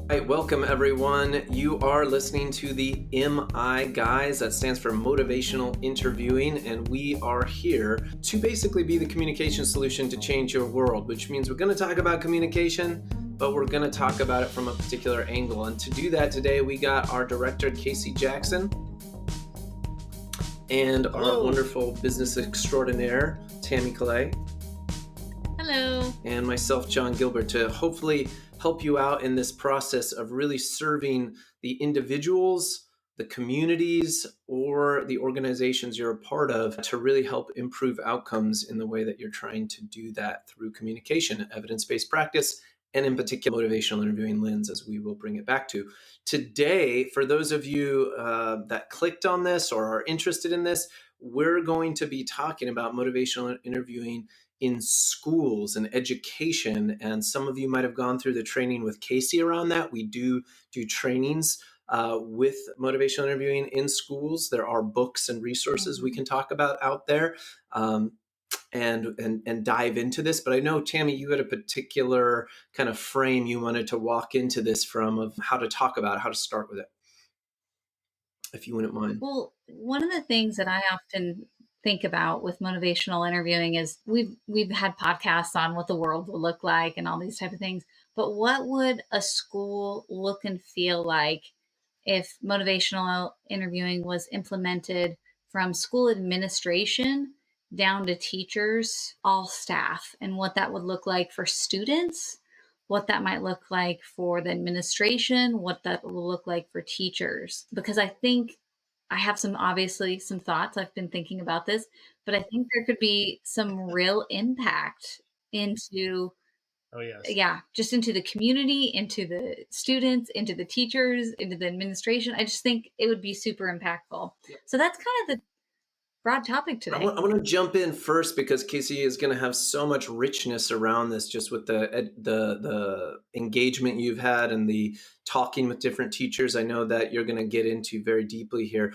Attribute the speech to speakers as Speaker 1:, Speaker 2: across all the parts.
Speaker 1: All right, welcome everyone. You are listening to the MI Guys. That stands for Motivational Interviewing, and we are here to basically be the communication solution to change your world, which means we're going to talk about communication, but we're going to talk about it from a particular angle. And to do that today, we got our director, Casey Jackson, and our wonderful business extraordinaire, Tammy Clay.
Speaker 2: Hello.
Speaker 1: And myself, John Gilbert, to hopefully help you out in this process of really serving the individuals, the communities, or the organizations you're a part of to really help improve outcomes in the way that you're trying to do that through communication, evidence-based practice, and in particular, motivational interviewing lens, as we will bring it back to. Today, for those of you that clicked on this or are interested in this, we're going to be talking about motivational interviewing in schools and education. And some of you might have gone through the training with Casey around that. We do trainings with motivational interviewing in schools. There are books and resources we can talk about out there and dive into this. But I know, Tammy, you had a particular kind of frame you wanted to walk into this from, of how to talk about it, how to start with it, if you wouldn't mind.
Speaker 2: Well, one of the things that I often think about with motivational interviewing is we've had podcasts on what the world will look like and all these type of things. But what would a school look and feel like if motivational interviewing was implemented from school administration down to teachers, all staff, and what that would look like for students, what that might look like for the administration, what that will look like for teachers? Because I think I have obviously some thoughts. I've been thinking about this, but I think there could be some real impact into, just into the community, into the students, into the teachers, into the administration. I just think it would be super impactful. So that's kind of the broad topic today.
Speaker 1: I want to jump in first because Casey is going to have so much richness around this, just with the engagement you've had and the talking with different teachers. I know that you're going to get into very deeply here.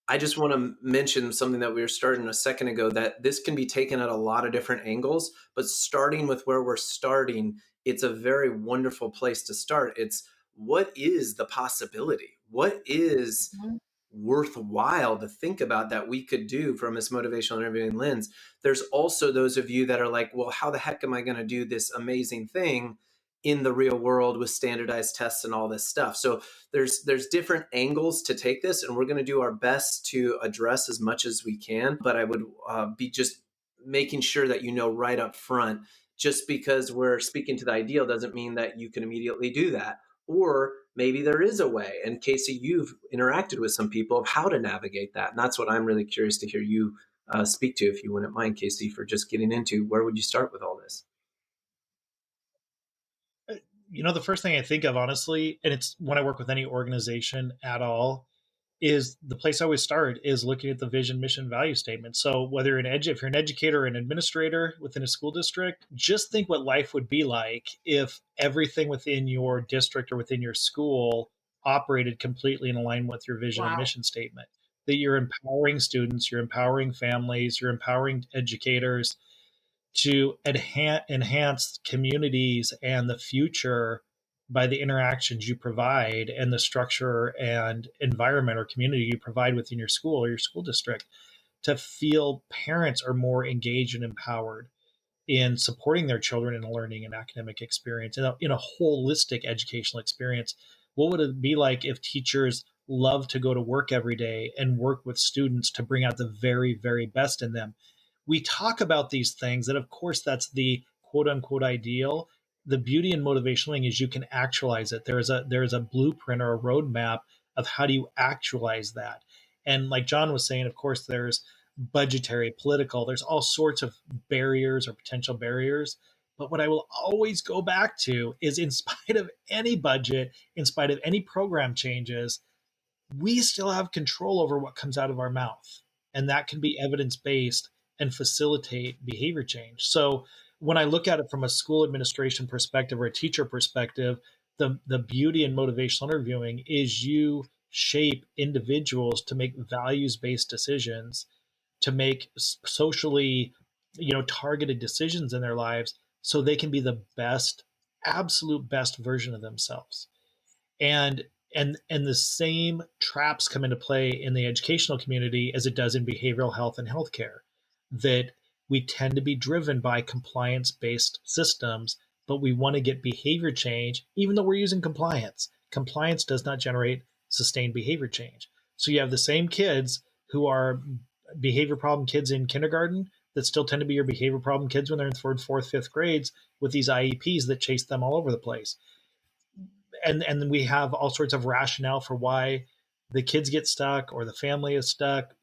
Speaker 1: I just want to mention something that we were starting a second ago, that this can be taken at a lot of different angles, but starting with where we're starting, it's a very wonderful place to start. It's, what is the possibility? What is worthwhile to think about that we could do from this motivational interviewing lens? There's also those of you that are like, well, how the heck am I going to do this amazing thing in the real world with standardized tests and all this stuff? So there's different angles to take this, and we're going to do our best to address as much as we can. But I would be just making sure that you know right up front, just because we're speaking to the ideal doesn't mean that you can immediately do that. Or maybe there is a way. And Casey, you've interacted with some people of how to navigate that. And that's what I'm really curious to hear you speak to, if you wouldn't mind, Casey, for just getting into where would you start with all this?
Speaker 3: The first thing I think of, honestly, and it's when I work with any organization at all, is the place I always start is looking at the vision, mission, value statement. So whether if you're an educator or an administrator within a school district, just think what life would be like if everything within your district or within your school operated completely in alignment with your vision and mission statement. That you're empowering students, you're empowering families, you're empowering educators to enhance communities and the future by the interactions you provide and the structure and environment or community you provide within your school or your school district, to feel parents are more engaged and empowered in supporting their children in a learning and academic experience, in a holistic educational experience. What would it be like if teachers love to go to work every day and work with students to bring out the very, very best in them? We talk about these things, and of course, that's the quote unquote ideal. The beauty in motivational is you can actualize it. There is a blueprint or a roadmap of how do you actualize that. And like John was saying, of course, there's budgetary, political, there's all sorts of barriers or potential barriers. But what I will always go back to is, in spite of any budget, in spite of any program changes, we still have control over what comes out of our mouth. And that can be evidence-based and facilitate behavior change. So when I look at it from a school administration perspective or a teacher perspective, the beauty in motivational interviewing is you shape individuals to make values-based decisions, to make socially, targeted decisions in their lives so they can be the best, absolute best version of themselves. And and the same traps come into play in the educational community as it does in behavioral health and healthcare, that we tend to be driven by compliance based systems, but we want to get behavior change even though we're using compliance. Compliance does not generate sustained behavior change. So you have the same kids who are behavior problem kids in kindergarten that still tend to be your behavior problem kids when they're in third, fourth, fifth grades with these IEPs that chase them all over the place. And we have all sorts of rationale for why the kids get stuck or the family is stuck,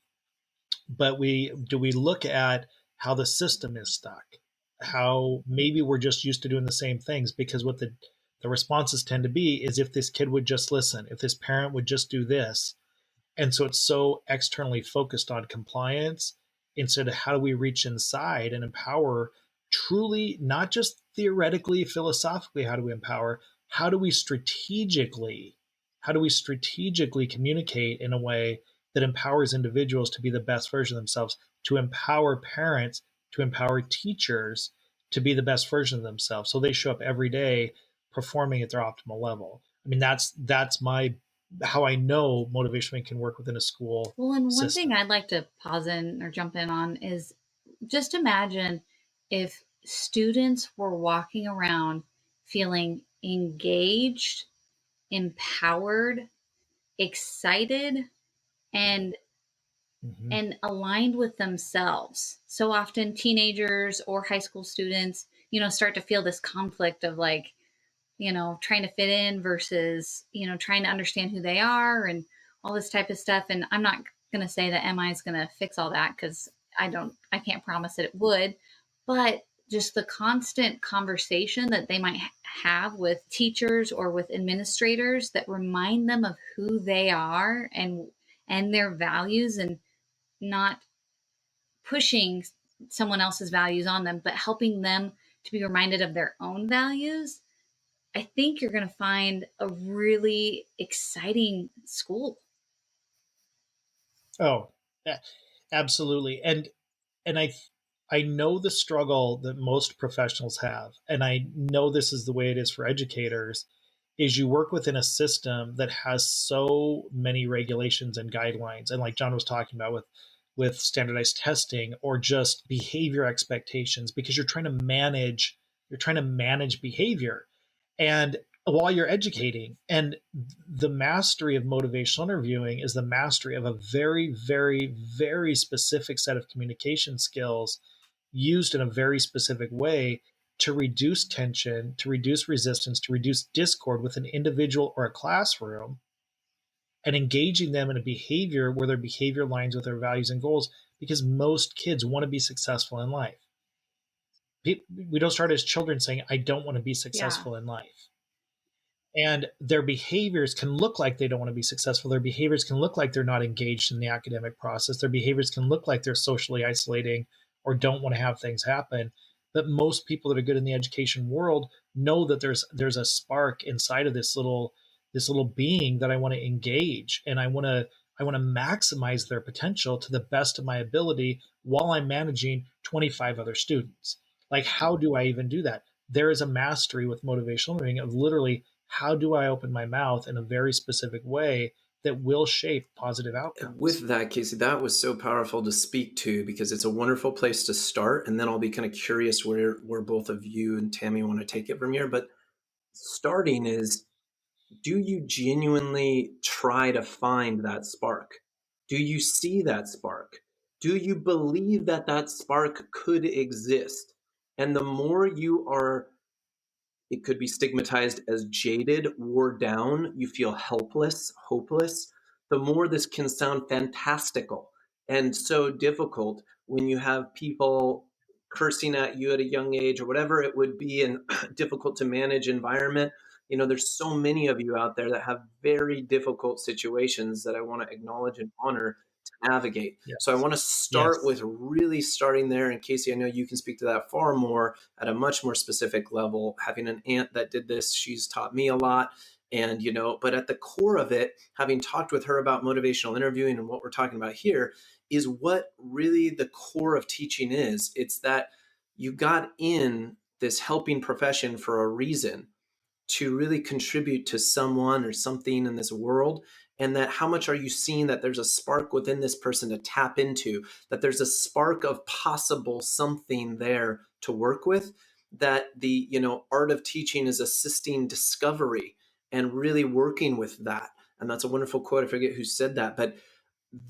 Speaker 3: but we look at how the system is stuck, how maybe we're just used to doing the same things, because what the responses tend to be is, if this kid would just listen, if this parent would just do this. And so it's so externally focused on compliance instead of how do we reach inside and empower truly, not just theoretically, philosophically, how do we empower? How do we strategically, communicate in a way that empowers individuals to be the best version of themselves, to empower parents, to empower teachers to be the best version of themselves so they show up every day performing at their optimal level. I mean, that's my how I know motivation can work within a school
Speaker 2: Well, and one thing
Speaker 3: system.
Speaker 2: I'd like to pause in or jump in on is just imagine if students were walking around feeling engaged, empowered, excited, and
Speaker 3: Mm-hmm.
Speaker 2: and aligned with themselves. So often teenagers or high school students, start to feel this conflict of like, trying to fit in versus, trying to understand who they are and all this type of stuff. And I'm not going to say that MI is going to fix all that, because I can't promise that it would, but just the constant conversation that they might have with teachers or with administrators that remind them of who they are and their values, and not pushing someone else's values on them, but helping them to be reminded of their own values. I think you're going to find a really exciting school.
Speaker 3: Oh, absolutely. And I know the struggle that most professionals have, and I know this is the way it is for educators, is you work within a system that has so many regulations and guidelines, and like John was talking about with standardized testing or just behavior expectations, because you're trying to manage behavior and while you're educating. And the mastery of motivational interviewing is the mastery of a very, very, very specific set of communication skills used in a very specific way to reduce tension, to reduce resistance, to reduce discord with an individual or a classroom, and engaging them in a behavior where their behavior aligns with their values and goals, because most kids want to be successful in life. We don't start as children saying, I don't want to be
Speaker 2: Yeah.
Speaker 3: successful in life. And their behaviors can look like they don't want to be successful. Their behaviors can look like they're not engaged in the academic process. Their behaviors can look like they're socially isolating or don't want to have things happen. But most people that are good in the education world know that there's a spark inside of this little being that I want to engage, and I want to maximize their potential to the best of my ability while I'm managing 25 other students. Like, how do I even do that? There is a mastery with motivational learning of literally, how do I open my mouth in a very specific way that will shape positive outcomes?
Speaker 1: With that, Casey, that was so powerful to speak to, because it's a wonderful place to start. And then I'll be kind of curious where both of you and Tammy want to take it from here. But starting is, do you genuinely try to find that spark? Do you see that spark? Do you believe that that spark could exist? And the more you are, it could be stigmatized as jaded, wore down, you feel helpless, hopeless, the more this can sound fantastical and so difficult when you have people cursing at you at a young age or whatever it would be, and difficult to manage environment. There's so many of you out there that have very difficult situations that I want to acknowledge and honor to navigate. So I
Speaker 3: Yes.
Speaker 1: want to start
Speaker 3: Yes.
Speaker 1: with really starting there. And Casey, I know you can speak to that far more at a much more specific level. Having an aunt that did this, she's taught me a lot. And, but at the core of it, having talked with her about motivational interviewing and what we're talking about here, is what really the core of teaching is. It's that you got in this helping profession for a reason. to really contribute to someone or something in this world, and that how much are you seeing that there's a spark within this person to tap into, that there's a spark of possible something there to work with, that the art of teaching is assisting discovery and really working with that. And that's a wonderful quote. I forget who said that, but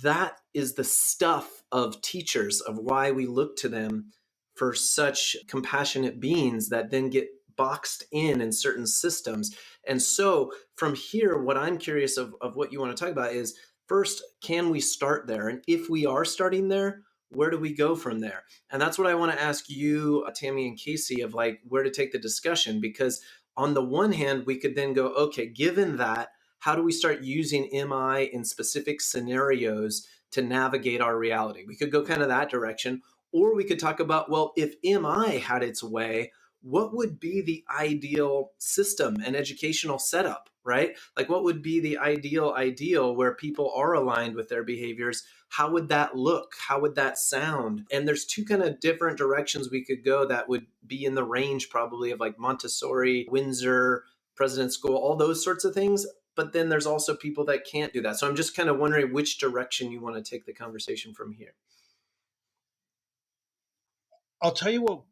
Speaker 1: that is the stuff of teachers, of why we look to them for such compassionate beings that then get boxed in certain systems. And so from here, what I'm curious of what you want to talk about is, first, can we start there? And if we are starting there, where do we go from there? And that's what I want to ask you, Tammy and Casey, of like where to take the discussion. Because on the one hand, we could then go, okay, given that, how do we start using MI in specific scenarios to navigate our reality? We could go kind of that direction. Or we could talk about, well, if MI had its way, what would be the ideal system and educational setup, right? Like, what would be the ideal where people are aligned with their behaviors? How would that look? How would that sound? And there's two kind of different directions we could go that would be in the range probably of like Montessori, Windsor, President's School, all those sorts of things. But then there's also people that can't do that. So I'm just kind of wondering which direction you want to take the conversation from here.
Speaker 3: I'll tell you what,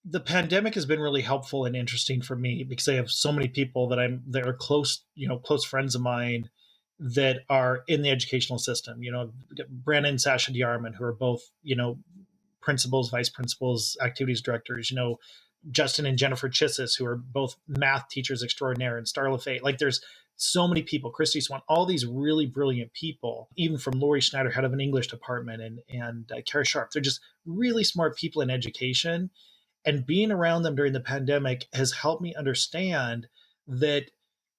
Speaker 3: the pandemic has been really helpful and interesting for me because I have so many people that are close, close friends of mine that are in the educational system. Brandon and Sasha Diarman, who are both, principals, vice principals, activities directors, Justin and Jennifer Chissis, who are both math teachers extraordinaire, and Starla Fay. Like, there's so many people, Christy Swan, all these really brilliant people, even from Lori Schneider, head of an English department, and Kara Sharp. They're just really smart people in education. And being around them during the pandemic has helped me understand that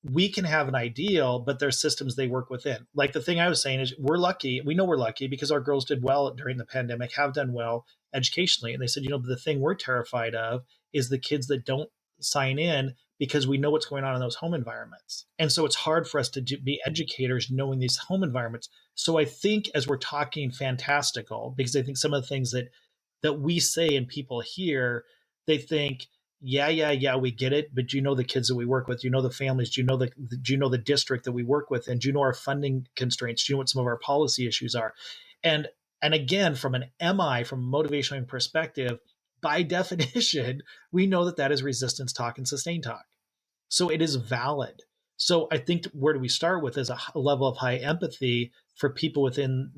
Speaker 3: we can have an ideal, but there's systems they work within. Like, the thing I was saying is, we're lucky. We know we're lucky because our girls did well during the pandemic, have done well educationally. And they said, the thing we're terrified of is the kids that don't sign in, because we know what's going on in those home environments. And so it's hard for us to be educators knowing these home environments. So I think, as we're talking fantastical, because I think some of the things that we say and people hear, they think, yeah, we get it, but do you know the kids that we work with? Do you know the families? Do you know the district that we work with? And do you know our funding constraints? Do you know what some of our policy issues are? And again, from an MI, from a motivational perspective, by definition, we know that is resistance talk and sustain talk. So it is valid. So I think, where do we start with is a level of high empathy for people within,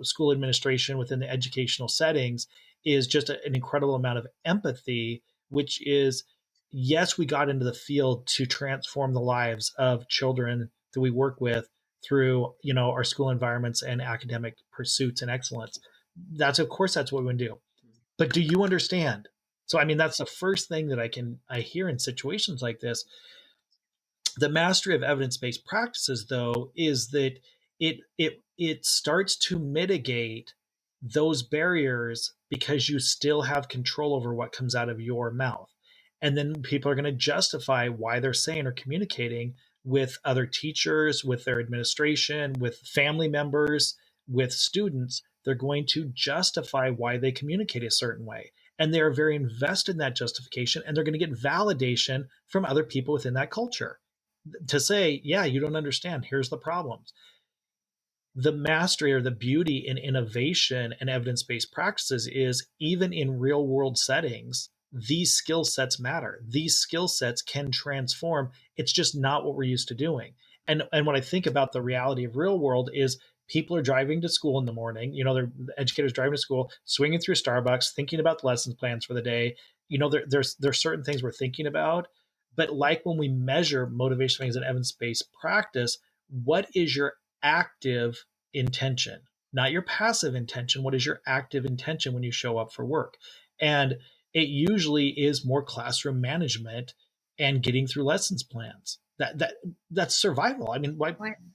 Speaker 3: school administration, within the educational settings, is just an incredible amount of empathy, which is, yes, we got into the field to transform the lives of children that we work with through, our school environments and academic pursuits and excellence. Of course, that's what we want to do. But do you understand? So, I mean, that's the first thing that I hear in situations like this. The mastery of evidence-based practices, though, is that it starts to mitigate those barriers, because you still have control over what comes out of your mouth. And then people are going to justify why they're saying or communicating with other teachers, with their administration, with family members, with students. They're going to justify why they communicate a certain way. And they're very invested in that justification, and they're going to get validation from other people within that culture to say, yeah, you don't understand. Here's the problems. The mastery, or the beauty in innovation and evidence-based practices, is, even in real world settings, these skill sets matter. These skill sets can transform. It's just not what we're used to doing. And what I think about the reality of real world is, people are driving to school in the morning. They're educators driving to school, swinging through Starbucks, thinking about the lesson plans for the day. There's certain things we're thinking about. But like, when we measure motivation as an evidence-based practice, what is your active intention, not your passive intention? What is your active intention when you show up for work? And it usually is more classroom management and getting through lessons plans. That's survival. I mean,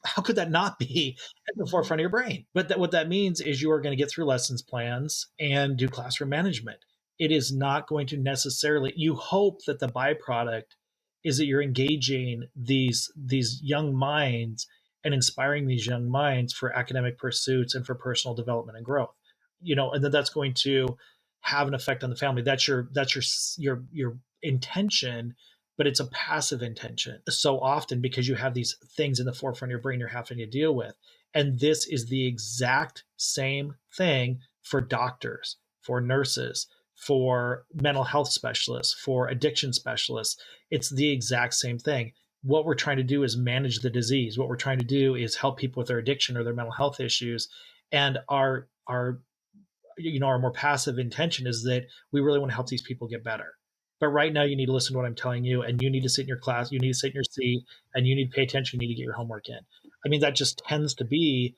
Speaker 3: how could that not be at the forefront of your brain? But what that means is, you are going to get through lessons plans and do classroom management. It is not going to necessarily, you hope that the byproduct is that you're engaging these young minds and inspiring these young minds for academic pursuits and for personal development and growth. And that's going to have an effect on the family. That's your intention. but it's a passive intention so often because you have these things in the forefront of your brain you're having to deal with. And this is the exact same thing for doctors, for nurses, for mental health specialists, for addiction specialists. It's the exact same thing. What we're trying to do is manage the disease. What we're trying to do is help people with their addiction or their mental health issues. And our more passive intention is that we really want to help these people get better. But right now, you need to listen to what I'm telling you, and you need to sit in your class, you need to sit in your seat, and you need to pay attention. You need to get your homework in. I mean, that just tends to be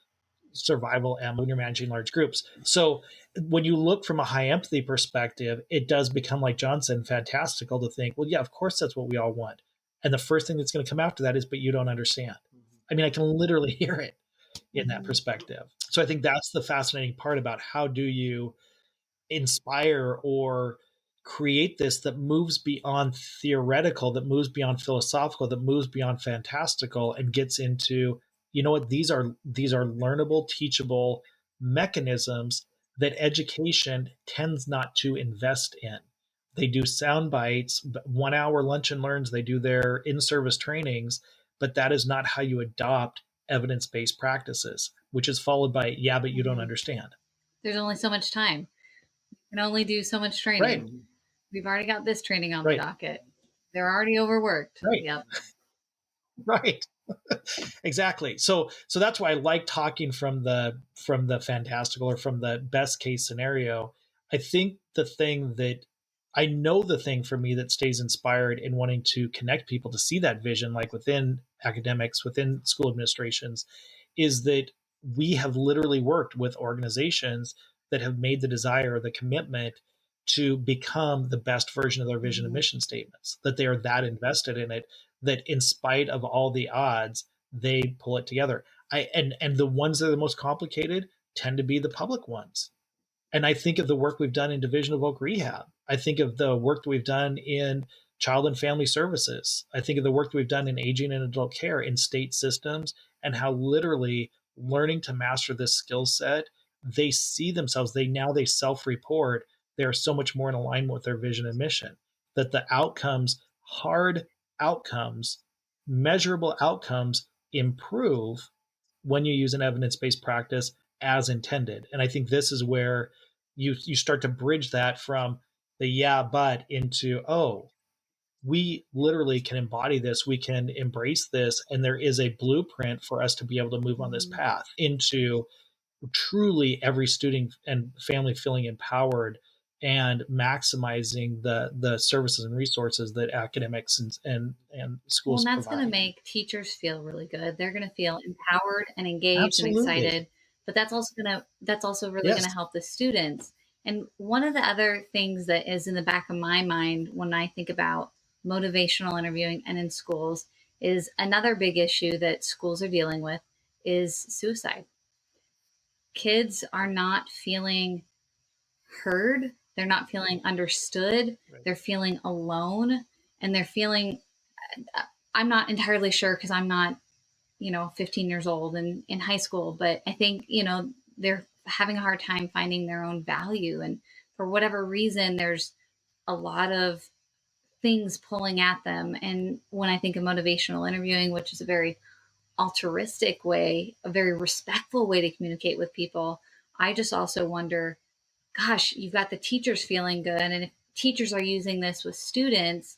Speaker 3: survival ammo when you're managing large groups. So when you look from a high empathy perspective, it does become, like John said, fantastical to think, well, yeah, of course that's what we all want. And the first thing that's going to come after that is, but you don't understand. I mean, I can literally hear it in that perspective. So I think that's the fascinating part about how do you inspire or create this that moves beyond theoretical, that moves beyond philosophical, that moves beyond fantastical and gets into, you know what, these are learnable, teachable mechanisms that education tends not to invest in. They do sound bites, 1 hour lunch and learns, they do their in-service trainings, but that is not how you adopt evidence-based practices, which is followed by, yeah, but you don't understand.
Speaker 2: There's only so much time. You can only do so much training.
Speaker 3: Right.
Speaker 2: We've already got this training on the
Speaker 3: Right.
Speaker 2: docket. They're already overworked.
Speaker 3: Right.
Speaker 2: Yep.
Speaker 3: Right. Exactly. So that's why I like talking from the fantastical or from the best case scenario. I think the thing for me that stays inspired in wanting to connect people to see that vision, like within academics, within school administrations, is that we have literally worked with organizations that have made the desire, the commitment to become the best version of their vision and mission statements, that they are that invested in it, that in spite of all the odds, they pull it together. And the ones that are the most complicated tend to be the public ones. And I think of the work we've done in Division of Oak Rehab. I think of the work that we've done in child and family services. I think of the work that we've done in aging and adult care in state systems, and how literally learning to master this skill set, they see themselves, they self-report, they are so much more in alignment with their vision and mission, that the outcomes, hard outcomes, measurable outcomes improve when you use an evidence-based practice as intended. And I think this is where you start to bridge that from the yeah but into, oh, we literally can embody this, we can embrace this, and there is a blueprint for us to be able to move on this path into truly every student and family feeling empowered and maximizing the services and resources that academics and schools
Speaker 2: Well, and that's
Speaker 3: provide.
Speaker 2: going to make teachers feel really good. They're going to feel empowered and engaged and
Speaker 3: Absolutely.
Speaker 2: excited. But that's also really going to help the students. And one of the other things that is in the back of my mind when I think about motivational interviewing and in schools is another big issue that schools are dealing with is suicide. Kids are not feeling heard. They're not feeling understood.
Speaker 3: Right.
Speaker 2: They're feeling alone, and they're feeling, I'm not entirely sure because I'm not, 15 years old and in high school, but I think, they're having a hard time finding their own value. And for whatever reason, there's a lot of things pulling at them. And when I think of motivational interviewing, which is a very altruistic way, a very respectful way to communicate with people, I just also wonder, gosh, you've got the teachers feeling good. And if teachers are using this with students,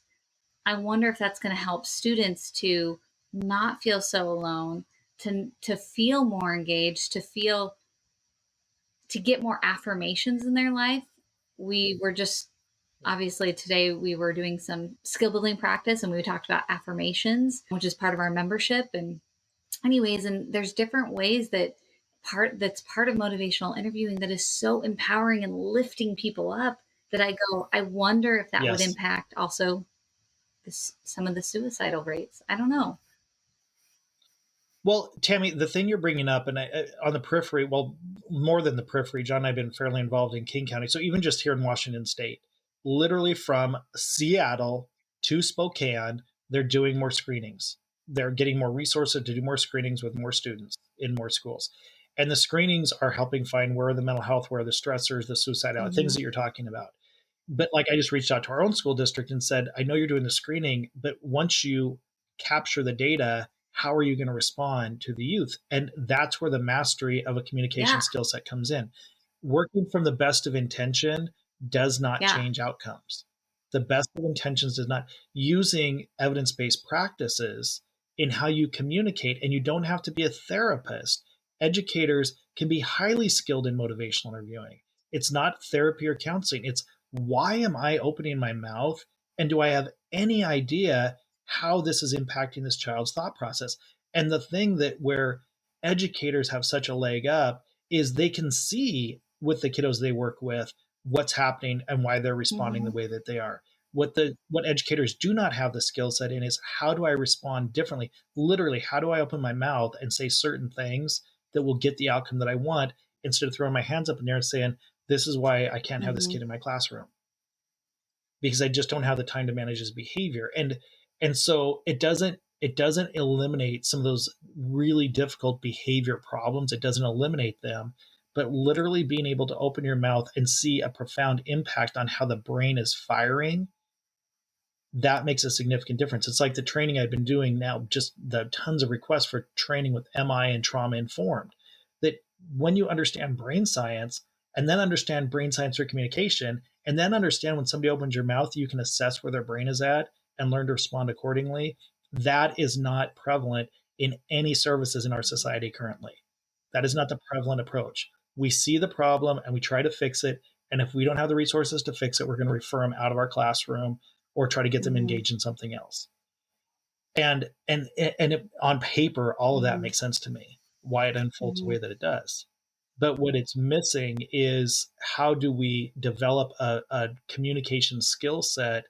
Speaker 2: I wonder if that's going to help students to not feel so alone, to feel more engaged, to get more affirmations in their life. We were just, obviously today we were doing some skill building practice and we talked about affirmations, which is part of our membership. And anyways, and there's different ways that's part of motivational interviewing that is so empowering and lifting people up that I wonder if that would
Speaker 3: Yes.
Speaker 2: impact also some of the suicidal rates. I don't know.
Speaker 3: Well, Tammy, the thing you're bringing up, and on the periphery, well, more than the periphery, John and I have been fairly involved in King County. So even just here in Washington State, literally from Seattle to Spokane, they're doing more screenings. They're getting more resources to do more screenings with more students in more schools. And the screenings are helping find where are the mental health, where are the stressors, the suicidality, things that you're talking about. But like I just reached out to our own school district and said, I know you're doing the screening, but once you capture the data, how are you going to respond to the youth? And that's where the mastery of a communication
Speaker 2: Yeah.
Speaker 3: skill set comes in. Working from the best of intention does not
Speaker 2: Yeah.
Speaker 3: change outcomes. The best of intentions does not. Using evidence based practices in how you communicate, and you don't have to be a therapist. Educators can be highly skilled in motivational interviewing. It's not therapy or counseling. It's why am I opening my mouth? And do I have any idea how this is impacting this child's thought process? And the thing that where educators have such a leg up is they can see with the kiddos they work with what's happening and why they're responding the
Speaker 2: Mm-hmm.
Speaker 3: way that they are. What educators do not have the skill set in is how do I respond differently? Literally, how do I open my mouth and say certain things that will get the outcome that I want instead of throwing my hands up in there and saying, this is why I can't have this
Speaker 2: Mm-hmm.
Speaker 3: kid in my classroom because I just don't have the time to manage his behavior. And so it doesn't eliminate some of those really difficult behavior problems. It doesn't eliminate them, but literally being able to open your mouth and see a profound impact on how the brain is firing, that makes a significant difference. It's like the training I've been doing now, just the tons of requests for training with MI and trauma informed. That when you understand brain science and then understand brain science for communication, and then understand when somebody opens your mouth, you can assess where their brain is at and learn to respond accordingly. That is not prevalent in any services in our society currently. That is not the prevalent approach. We see the problem and we try to fix it. And if we don't have the resources to fix it, we're going to refer them out of our classroom or try to get them
Speaker 2: Mm-hmm.
Speaker 3: engaged in something else. And on paper, all of that
Speaker 2: Mm-hmm.
Speaker 3: makes sense to me, why it unfolds the
Speaker 2: Mm-hmm.
Speaker 3: way that it does. But what it's missing is how do we develop a communication skill set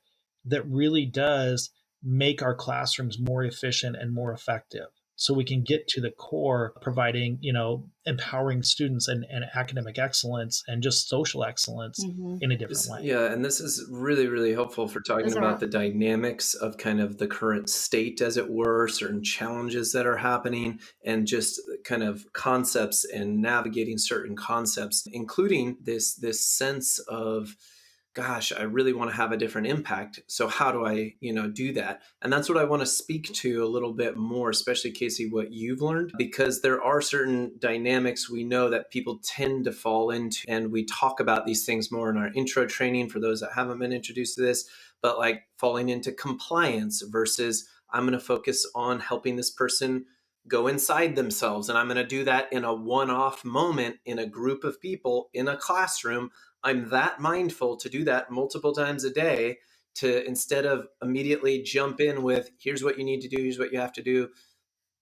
Speaker 3: that really does make our classrooms more efficient and more effective so we can get to the core providing, empowering students and academic excellence and just social excellence
Speaker 2: Mm-hmm.
Speaker 3: in a different way.
Speaker 1: Yeah, and this is really, really helpful for talking
Speaker 2: Those
Speaker 1: about
Speaker 2: are.
Speaker 1: the dynamics of kind of the current state, as it were, certain challenges that are happening, and just kind of concepts and navigating certain concepts, including this sense of, gosh, I really want to have a different impact. So how do I, do that? And that's what I want to speak to a little bit more, especially Casey, what you've learned, because there are certain dynamics we know that people tend to fall into. And we talk about these things more in our intro training for those that haven't been introduced to this, but like falling into compliance versus I'm going to focus on helping this person go inside themselves. And I'm going to do that in a one-off moment in a group of people in a classroom. I'm that mindful to do that multiple times a day, to instead of immediately jump in with, here's what you need to do, here's what you have to do,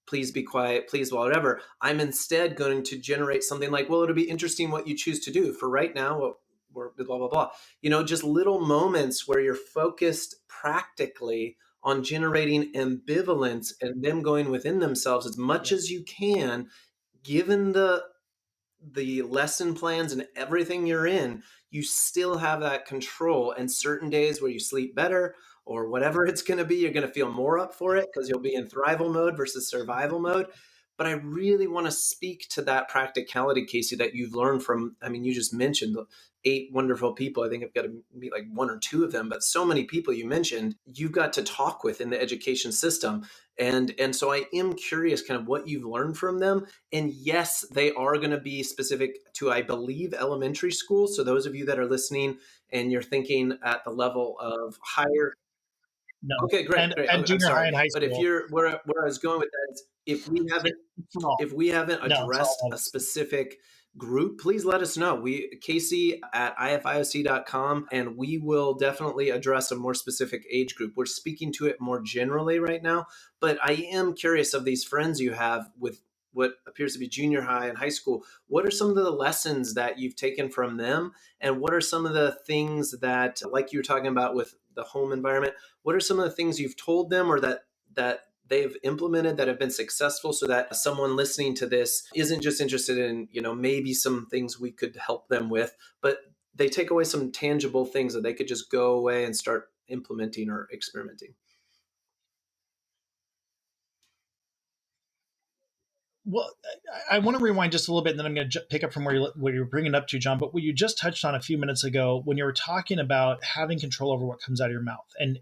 Speaker 1: please be quiet, please, whatever. I'm instead going to generate something like, well, it'll be interesting what you choose to do. For right now, we're blah, blah, blah. Just little moments where you're focused practically on generating ambivalence and them going within themselves as much
Speaker 3: Yeah.
Speaker 1: as you can, given the lesson plans and everything you're in. You still have that control. And certain days where you sleep better or whatever it's going to be, you're going to feel more up for it because you'll be in thrival mode versus survival mode. But I really want to speak to that practicality, Casey, that you've learned from. I mean, you just mentioned the 8 wonderful people. I think I've got to meet like 1 or 2 of them, but so many people you mentioned, you've got to talk with in the education system. And so I am curious kind of what you've learned from them. And yes, they are going to be specific to, I believe, elementary school. So those of you that are listening and you're thinking at the level of higher.
Speaker 3: No.
Speaker 1: Okay, great,
Speaker 3: And
Speaker 1: great.
Speaker 3: and
Speaker 1: I'm
Speaker 3: junior high
Speaker 1: sorry.
Speaker 3: and high
Speaker 1: But if
Speaker 3: school.
Speaker 1: you're where I was going with that is,
Speaker 3: It's for all.
Speaker 1: if we haven't
Speaker 3: No, it's all
Speaker 1: addressed a
Speaker 3: levels.
Speaker 1: specific group, please let us know. Casey at ifioc.com, and we will definitely address a more specific age group. We're speaking to it more generally right now, but I am curious of these friends you have with what appears to be junior high and high school. What are some of the lessons that you've taken from them? And what are some of the things that, like you were talking about with the home environment, what are some of the things you've told them or that they've implemented that have been successful, so that someone listening to this isn't just interested in, maybe some things we could help them with, but they take away some tangible things that they could just go away and start implementing or experimenting?
Speaker 3: Well, I want to rewind just a little bit, and then I'm going to pick up from where you were bringing up to, John. But what you just touched on a few minutes ago, when you were talking about having control over what comes out of your mouth, and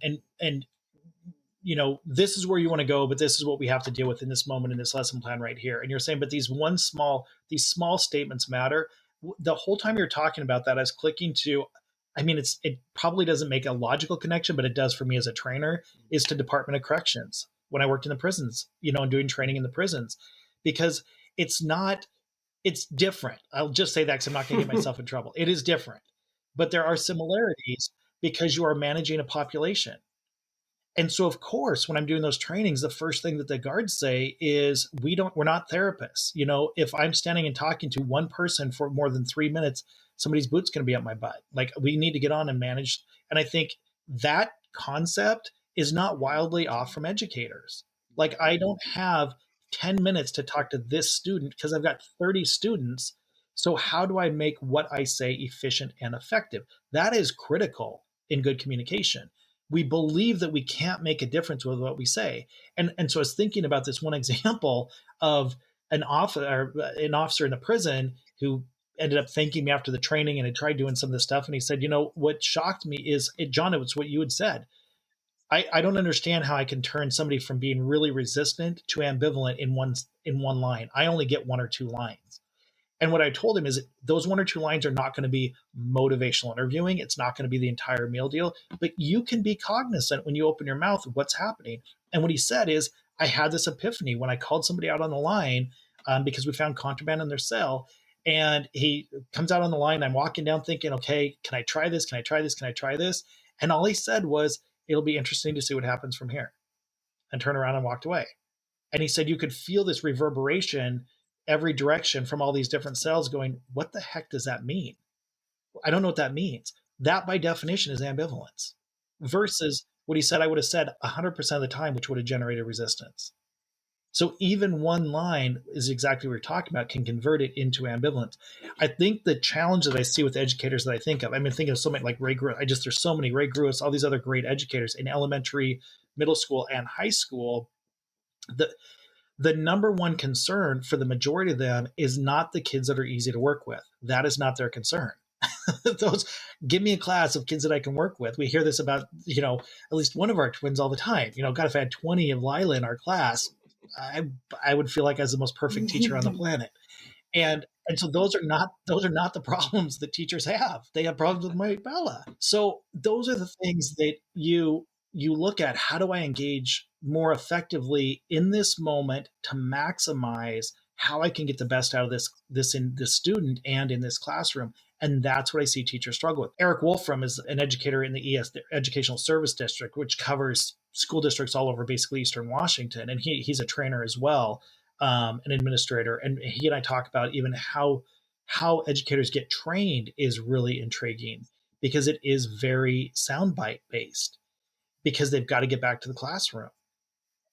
Speaker 3: this is where you want to go, but this is what we have to deal with in this moment in this lesson plan right here. And you're saying, but these small statements matter. The whole time you're talking about that, I was clicking to, I mean, it probably doesn't make a logical connection, but it does for me as a trainer, is to Department of Corrections when I worked in the prisons, and doing training in the prisons, because it's different. I'll just say that because I'm not going to get myself in trouble. It is different, but there are similarities because you are managing a population. And so, of course, when I'm doing those trainings, the first thing that the guards say is, we're not therapists. If I'm standing and talking to one person for more than 3 minutes, somebody's boot's going to be up my butt. Like, we need to get on and manage. And I think that concept is not wildly off from educators. Like, I don't have 10 minutes to talk to this student because I've got 30 students. So how do I make what I say efficient and effective? That is critical in good communication. We believe that we can't make a difference with what we say. And so I was thinking about this one example of an officer in the prison who ended up thanking me after the training and had tried doing some of this stuff. And he said, what shocked me is, John, it was what you had said. I don't understand how I can turn somebody from being really resistant to ambivalent in one line. I only get one or two lines. And what I told him is those one or two lines are not going to be motivational interviewing. It's not going to be the entire meal deal, but you can be cognizant when you open your mouth of what's happening. And what he said is, I had this epiphany when I called somebody out on the line because we found contraband in their cell. And he comes out on the line. And I'm walking down thinking, okay, can I try this? Can I try this? Can I try this? And all he said was, it'll be interesting to see what happens from here, and turned around and walked away. And he said you could feel this reverberation every direction from all these different cells going, what the heck does that mean? I don't know what that means. That by definition is ambivalence versus what he said I would have said 100% of the time, which would have generated resistance. So even one line is exactly what we're talking about, can convert it into ambivalence. I think the challenge that I see with educators that I think of, I mean, thinking of so many like Ray Grewis, there's so many, Ray Grewis, all these other great educators in elementary, middle school, and high school. The number one concern for the majority of them is not the kids that are easy to work with. That is not their concern. Give me a class of kids that I can work with. We hear this about, at least one of our twins all the time. God, if I had 20 of Lila in our class, I would feel like I was the most perfect teacher on the planet. And so those are not the problems that teachers have. They have problems with my Bella. So those are the things that you look at. How do I engage more effectively in this moment to maximize how I can get the best out of this in this student and in this classroom? And that's what I see teachers struggle with. Eric Wolfram is an educator in the ES, the Educational Service District, which covers school districts all over basically Eastern Washington. And he's a trainer as well, an administrator. And he and I talk about even how educators get trained is really intriguing because it is very soundbite based because they've got to get back to the classroom.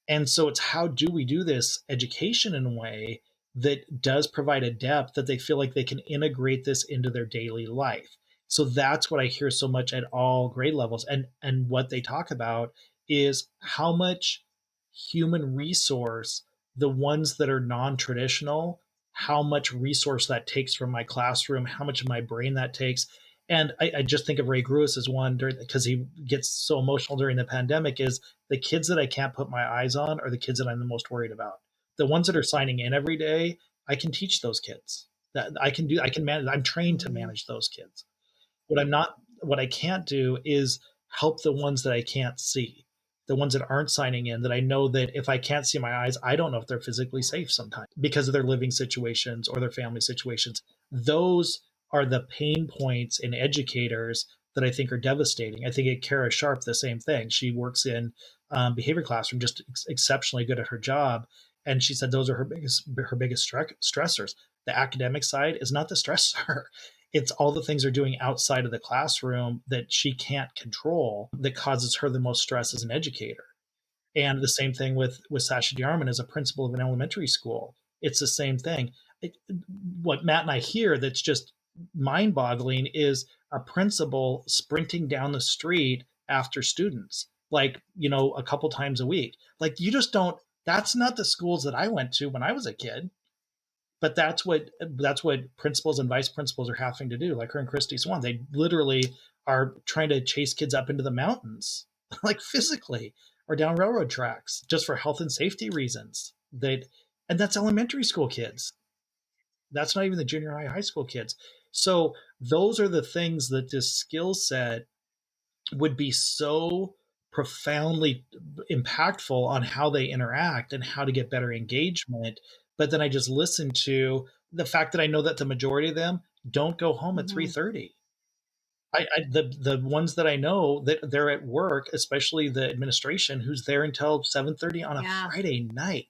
Speaker 3: And so it's how do we do this education in a way that does provide a depth that they feel like they can integrate this into their daily life. So that's what I hear so much at all grade levels. And what they talk about is how much human resource, the ones that are non-traditional, how much resource that takes from my classroom, how much of my brain that takes. And I just think of Ray Grewis as one because he gets so emotional during the pandemic is the kids that I can't put my eyes on are the kids that I'm the most worried about. The ones that are signing in every day, I can teach those kids. That I can manage. I'm trained to manage those kids. What I can't do is help the ones that I can't see, the ones that aren't signing in, that I know that if I can't see my eyes, I don't know if they're physically safe sometimes because of their living situations or their family situations. Those are the pain points in educators that I think are devastating. I think at Kara Sharp, the same thing. She works in behavior classroom, just exceptionally good at her job. And she said those are her biggest stressors. The academic side is not the stressor. It's all the things they're doing outside of the classroom that she can't control that causes her the most stress as an educator. And the same thing with Sasha Diarman as a principal of an elementary school. It's the same thing. What Matt and I hear that's just mind-boggling is a principal sprinting down the street after students, like, a couple times a week. Like, you just don't, that's not the schools that I went to when I was a kid. But that's what principals and vice principals are having to do, like her and Christy Swan. They literally are trying to chase kids up into the mountains, like physically, or down railroad tracks, just for health and safety reasons. And that's elementary school kids. That's not even the junior high school kids. So those are the things that this skill set would be so profoundly impactful on how they interact and how to get better engagement. But then I just listen to the fact that I know that the majority of them don't go home at 3:30. The ones that I know that they're at work, especially the administration, who's there until 7:30 on a
Speaker 2: Yeah.
Speaker 3: Friday night,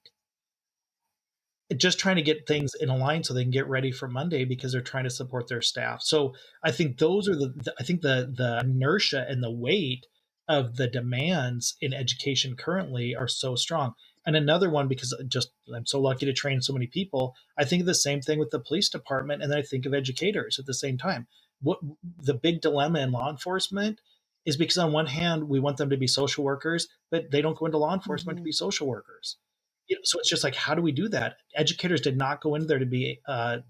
Speaker 3: just trying to get things in a line so they can get ready for Monday because they're trying to support their staff. So I think those are I think the inertia and the weight of the demands in education currently are so strong. And another one, because just I'm so lucky to train so many people, I think of the same thing with the police department, and then I think of educators at the same time. What the big dilemma in law enforcement is, because on one hand we want them to be social workers, but they don't go into law enforcement to be social workers. So it's just like, how do we do that? Educators did not go in there to be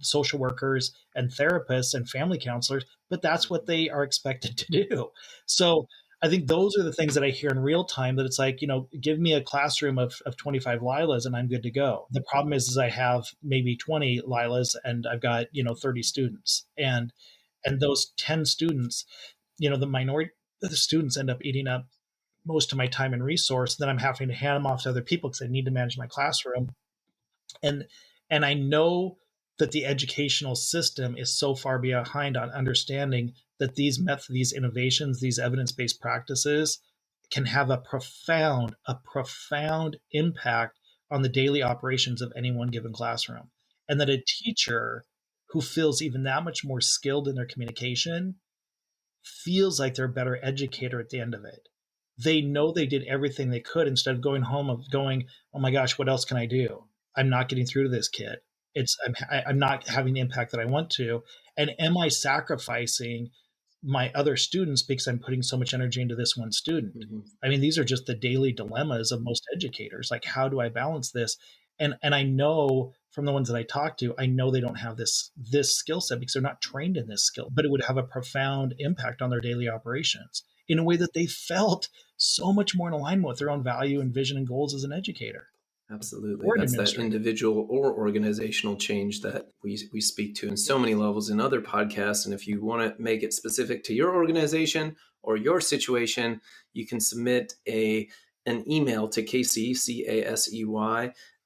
Speaker 3: social workers and therapists and family counselors, but that's what they are expected to do. So I think those are the things that I hear in real time, that it's like, give me a classroom of 25 Lilas and I'm good to go. The problem is I have maybe 20 Lilas and I've got, 30 students. And those 10 students, the minority of the students end up eating up most of my time and resource. Then I'm having to hand them off to other people because I need to manage my classroom. And I know that the educational system is so far behind on understanding that these methods, these innovations, these evidence-based practices can have a profound impact on the daily operations of any one given classroom. And that a teacher who feels even that much more skilled in their communication feels like they're a better educator at the end of it. They know they did everything they could, instead of going home of going, oh my gosh, what else can I do? I'm not getting through to this kid. I'm not having the impact that I want to. And am I sacrificing my other students because I'm putting so much energy into this one student?
Speaker 1: Mm-hmm.
Speaker 3: I mean, these are just the daily dilemmas of most educators. Like, how do I balance this? And I know from the ones that I talk to, I know they don't have this skill set because they're not trained in this skill, but it would have a profound impact on their daily operations in a way that they felt so much more in alignment with their own value and vision and goals as an educator.
Speaker 1: Absolutely.
Speaker 3: Or an
Speaker 1: That's that
Speaker 3: administrator.
Speaker 1: individual or organizational change that we speak to in so many levels in other podcasts. And if you want to make it specific to your organization or your situation, you can submit an email to Casey, Casey,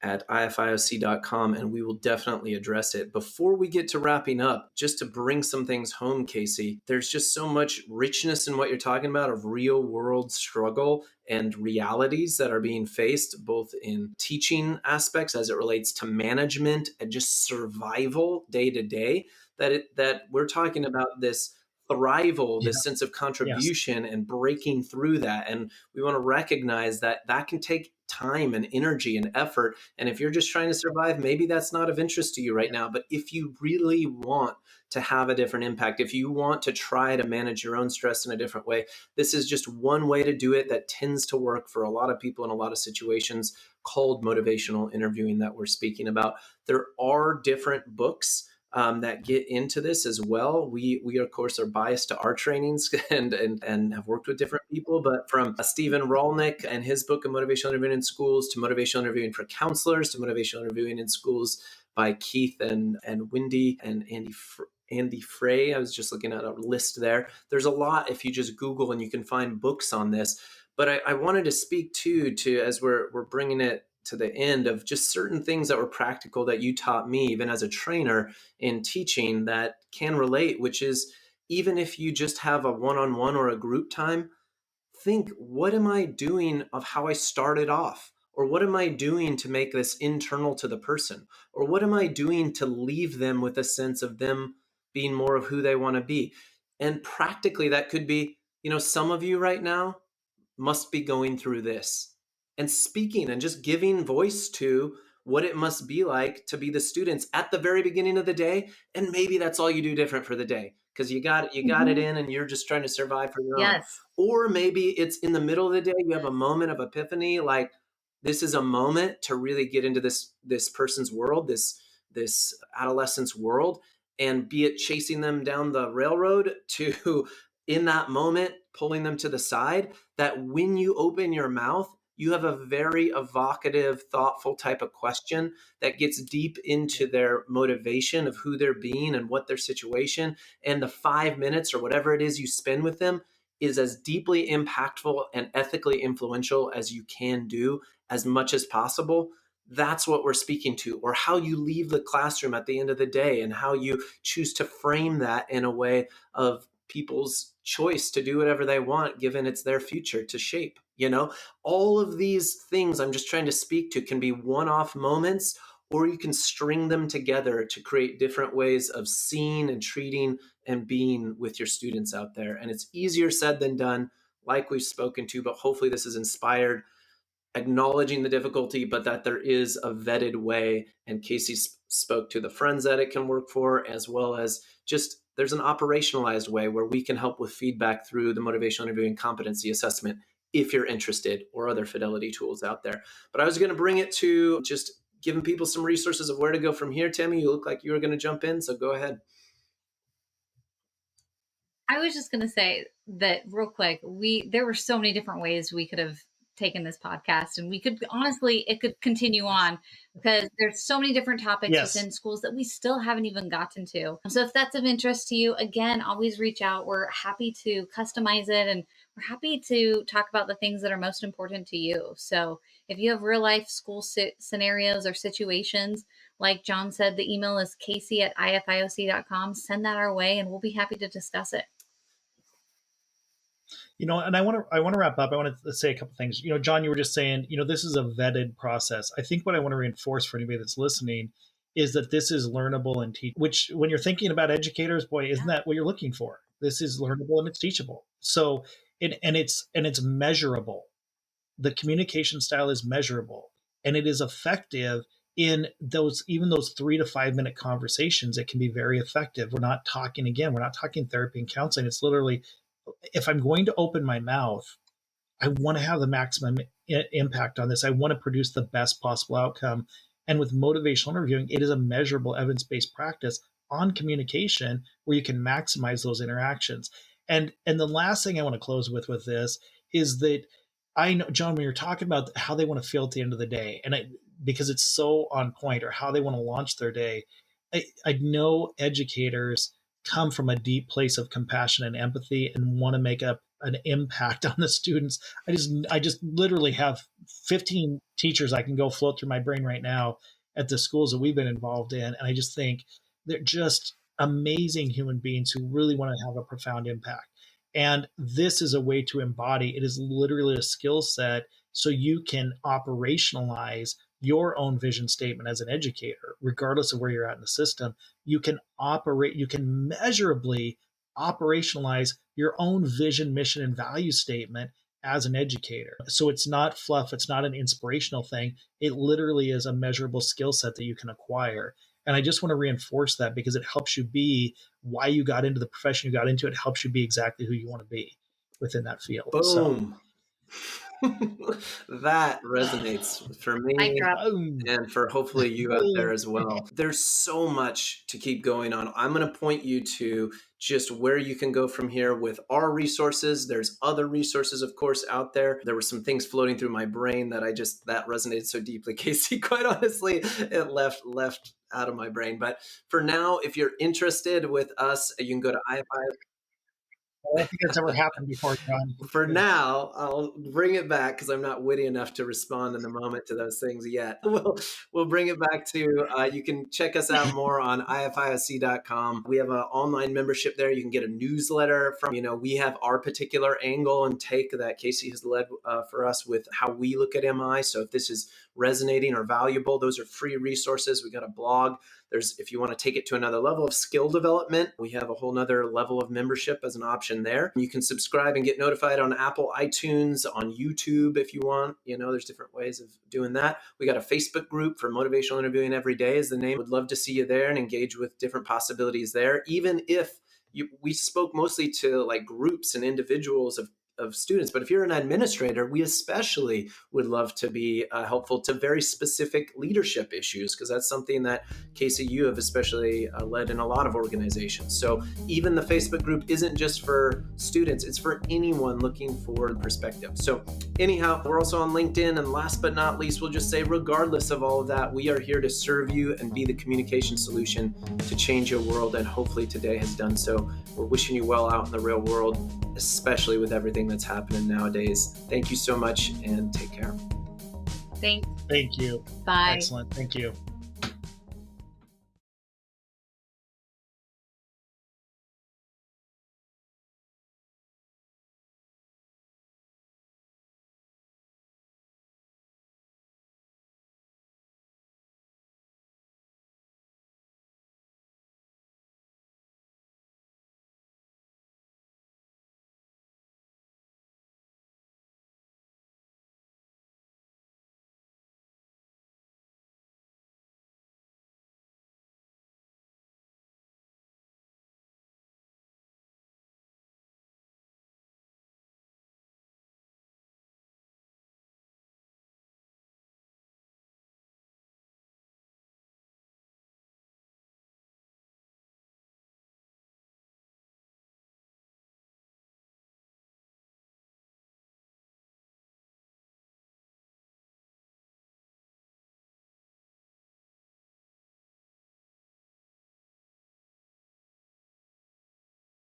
Speaker 1: at ifioc.com, and we will definitely address it. Before we get to wrapping up, just to bring some things home, Casey, there's just so much richness in what you're talking about of real world struggle and realities that are being faced, both in teaching aspects as it relates to management and just survival day to day, that we're talking about this thrival,
Speaker 3: Yeah.
Speaker 1: this sense of
Speaker 3: Yes.
Speaker 1: contribution and breaking through that. And we want to recognize that that can take time and energy and effort. And if you're just trying to survive, maybe that's not of interest to you right now. But if you really want to have a different impact, if you want to try to manage your own stress in a different way, this is just one way to do it that tends to work for a lot of people in a lot of situations, called motivational interviewing that we're speaking about. There are different books that get into this as well. We of course are biased to our trainings and have worked with different people, but from Stephen Rolnick and his book of motivational interviewing in schools, to motivational interviewing for counselors, to motivational interviewing in schools by Keith and Wendy and Andy Frey. I was just looking at a list there. There's a lot if you just Google, and you can find books on this. But I wanted to speak to as we're bringing it to the end, of just certain things that were practical that you taught me, even as a trainer in teaching, that can relate, which is, even if you just have a one-on-one or a group time, think, what am I doing of how I started off? Or what am I doing to make this internal to the person? Or what am I doing to leave them with a sense of them being more of who they want to be? And practically, that could be, some of you right now must be going through this, and speaking and just giving voice to what it must be like to be the students at the very beginning of the day. And maybe that's all you do different for the day, because you got it in and you're just trying to survive for your own.
Speaker 2: Yes.
Speaker 1: Or maybe it's in the middle of the day, you have a moment of epiphany, like, this is a moment to really get into this person's world, this adolescence world, and be it chasing them down the railroad to in that moment pulling them to the side, that when you open your mouth, you have a very evocative, thoughtful type of question that gets deep into their motivation of who they're being and what their situation, and the 5 minutes or whatever it is you spend with them is as deeply impactful and ethically influential as you can do, as much as possible. That's what we're speaking to, or how you leave the classroom at the end of the day, and how you choose to frame that in a way of people's choice to do whatever they want, given it's their future to shape. All of these things I'm just trying to speak to can be one-off moments, or you can string them together to create different ways of seeing and treating and being with your students out there. And it's easier said than done, like we've spoken to, but hopefully this is inspired, acknowledging the difficulty, but that there is a vetted way. And Casey spoke to the friends that it can work for, as well as just there's an operationalized way where we can help with feedback through the motivational interviewing competency assessment if you're interested, or other fidelity tools out there. But I was going to bring it to just giving people some resources of where to go from here. Tammy, you look like you were going to jump in, so go ahead.
Speaker 2: I was just going to say that real quick. There were so many different ways we could have taken this podcast, and we could honestly, it could continue on, because there's so many different topics within schools that we still haven't even gotten to. So if that's of interest to you, again, always reach out. We're happy to customize it, and we're happy to talk about the things that are most important to you. So if you have real life school scenarios or situations, like John said, the email is casey@ifioc.com. Send that our way, and we'll be happy to discuss it.
Speaker 3: And I want to wrap up. I want to say a couple things. John, you were just saying, this is a vetted process. I think what I want to reinforce for anybody that's listening is that this is learnable and teachable, which when you're thinking about educators, boy, isn't that what you're looking for? This is learnable and it's teachable. So, it's measurable. The communication style is measurable, and it is effective in even those 3 to 5 minute conversations. It can be very effective. We're not talking therapy and counseling. It's literally, if I'm going to open my mouth, I want to have the maximum impact on this. I want to produce the best possible outcome. And with motivational interviewing, it is a measurable evidence-based practice on communication where you can maximize those interactions. And the last thing I want to close with this is that I know, John, when you're talking about how they want to feel at the end of the day, and because it's so on point, or how they want to launch their day, I know educators come from a deep place of compassion and empathy and want to make an impact on the students. I just literally have 15 teachers I can go float through my brain right now at the schools that we've been involved in. And I just think they're just amazing human beings who really want to have a profound impact. And this is a way to embody. It is literally a skill set so you can operationalize your own vision statement as an educator, regardless of where you're at in the system. You can measurably operationalize your own vision, mission, and value statement as an educator. So it's not fluff. It's not an inspirational thing. It literally is a measurable skill set that you can acquire. And I just want to reinforce that, because it helps you be why you got into the profession you got into. It helps you be exactly who you want to be within that field.
Speaker 1: Boom.
Speaker 3: So.
Speaker 1: That resonates for me, and for hopefully you out there as well. There's so much to keep going on. I'm going to point you to just where you can go from here with our resources. There's other resources, of course, out there. There were some things floating through my brain that that resonated so deeply, Casey. Quite honestly, it left out of my brain. But for now, if you're interested with us, you can go to IFI.
Speaker 3: I don't think that's ever happened before, John.
Speaker 1: For now, I'll bring it back, because I'm not witty enough to respond in the moment to those things yet. We'll bring it back to, you can check us out more on ifioc.com. We have an online membership there. You can get a newsletter from, we have our particular angle and take that Casey has led for us with how we look at MI. So if this is resonating or valuable, those are free resources. We got a blog. If you want to take it to another level of skill development, we have a whole nother level of membership as an option there. You can subscribe and get notified on Apple, iTunes, on YouTube if you want. There's different ways of doing that. We got a Facebook group for motivational interviewing every day is the name. Would love to see you there and engage with different possibilities there. Even if we spoke mostly to like groups and individuals of of students. But if you're an administrator, we especially would love to be helpful to very specific leadership issues, because that's something that, Casey, you have especially led in a lot of organizations. So even the Facebook group isn't just for students, it's for anyone looking for perspective. So anyhow, we're also on LinkedIn. And last but not least, we'll just say, regardless of all of that, we are here to serve you and be the communication solution to change your world. And hopefully today has done so. We're wishing you well out in the real world, especially with everything that's happening nowadays. Thank you so much and take care.
Speaker 2: Thanks.
Speaker 3: Thank you.
Speaker 2: Bye.
Speaker 3: Excellent. Thank you.